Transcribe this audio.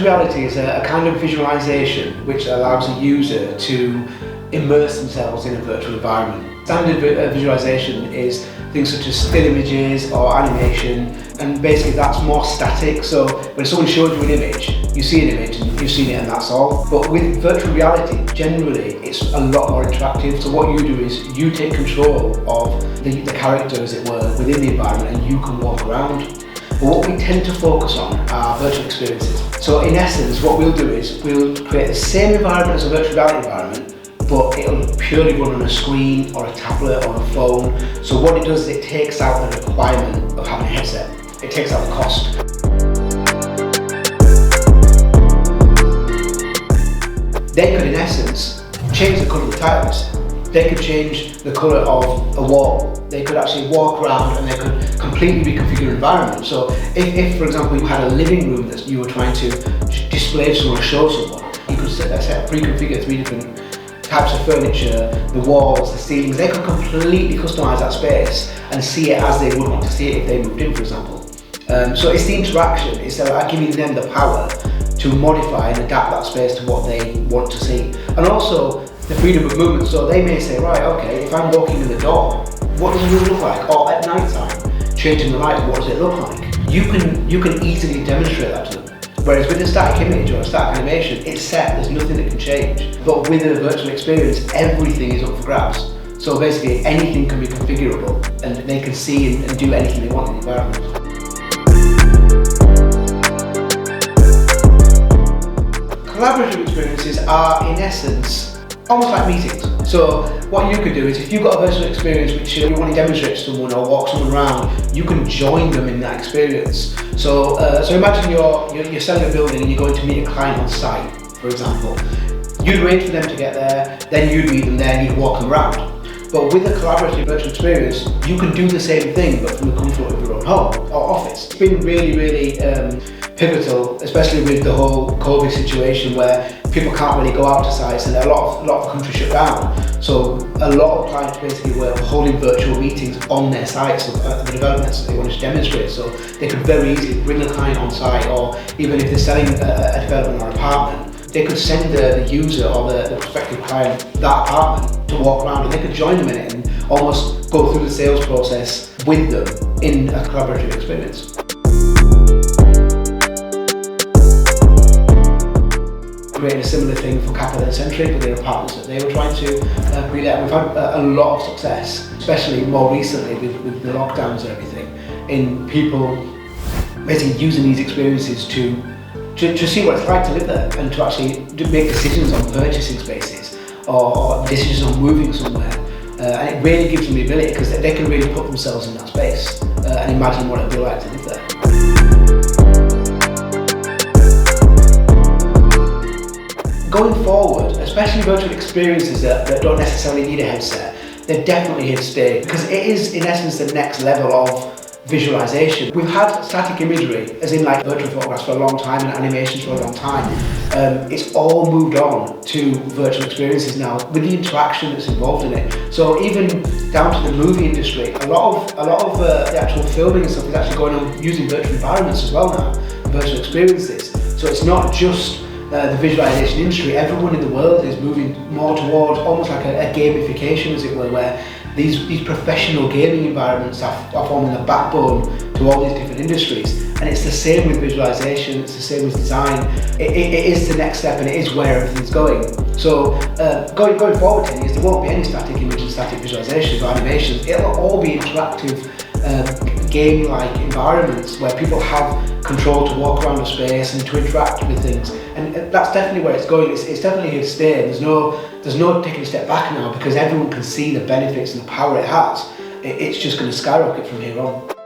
reality is a kind of visualization which allows a user to immerse themselves in a virtual environment. Standard visualization is things such as still images or animation, and basically that's more static. So when someone shows you an image, you see an image and you've seen it and that's all. But with virtual reality, generally it's a lot more interactive. So what you do is you take control of the character, as it were, within the environment, and you can walk around. But what we tend to focus on are virtual experiences. So in essence, what we'll do is we'll create the same environment as a virtual reality environment, but it'll purely run on a screen or a tablet or a phone. So what it does is it takes out the requirement of having a headset. It takes out the cost. They could, in essence, change the colour of the tiles. They could change the colour of a wall. They could actually walk around and they could completely reconfigure the environment. So if for example, you had a living room that you were trying to display to someone or show someone, you could pre-configure 3 different types of furniture, the walls, the ceilings. They could completely customise that space and see it as they would want to see it if they moved in, for example. So it's the interaction, it's giving them the power to modify and adapt that space to what they want to see. And also the freedom of movement. So they may say, right, okay, if I'm walking in the door, what does the room look like? Or at night time, changing the light, what does it look like? You can easily demonstrate that to them. Whereas with a static image or a static animation, it's set, there's nothing that can change. But with a virtual experience, everything is up for grabs. So basically anything can be configurable and they can see and do anything they want in the environment. Collaborative experiences are, in essence, almost like meetings. So what you could do is, if you've got a virtual experience which you want to demonstrate to someone or walk someone around, you can join them in that experience. So imagine you're selling a building and you're going to meet a client on site, for example. You'd wait for them to get there, then you'd meet them there and you'd walk them around. But with a collaborative virtual experience, you can do the same thing but from the comfort of your own home or office. It's been really pivotal, especially with the whole COVID situation where people can't really go out to sites and a lot of the country shut down. So a lot of clients basically were holding virtual meetings on their sites of the developments that they wanted to demonstrate. So they could very easily bring a client on site, or even if they're selling a development or apartment, they could send the user or the prospective client that apartment to walk around, and they could join them in it and almost go through the sales process with them in a collaborative experience. Creating a similar thing for Capital and Centric with their apartments that they were trying to pre-let. We've had a lot of success, especially more recently with the lockdowns and everything, in people basically using these experiences to see what it's like to live there and to actually make decisions on purchasing spaces or decisions on moving somewhere. And it really gives them the ability, because they can really put themselves in that space and imagine what it'd be like to live there. Going forward, especially virtual experiences that don't necessarily need a headset, they're definitely here to stay, because it is in essence the next level of visualization. We've had static imagery, as in like virtual photographs, for a long time and animations for a long time. It's all moved on to virtual experiences now with the interaction that's involved in it. So even down to the movie industry, a lot of the actual filming and stuff is actually going on using virtual environments as well now, virtual experiences. So it's not just the visualization industry. Everyone in the world is moving more towards almost like a gamification, as it were, where these professional gaming environments are forming the backbone to all these different industries. And it's the same with visualization, it's the same with design. It is the next step, and it is where everything's going. So going forward 10 years, there won't be any static images, static visualizations or animations. It'll all be interactive, game-like environments where people have control to walk around a space and to interact with things. And that's definitely where it's going. It's definitely here to stay. There's no taking a step back now, because everyone can see the benefits and the power it has. It's just going to skyrocket from here on.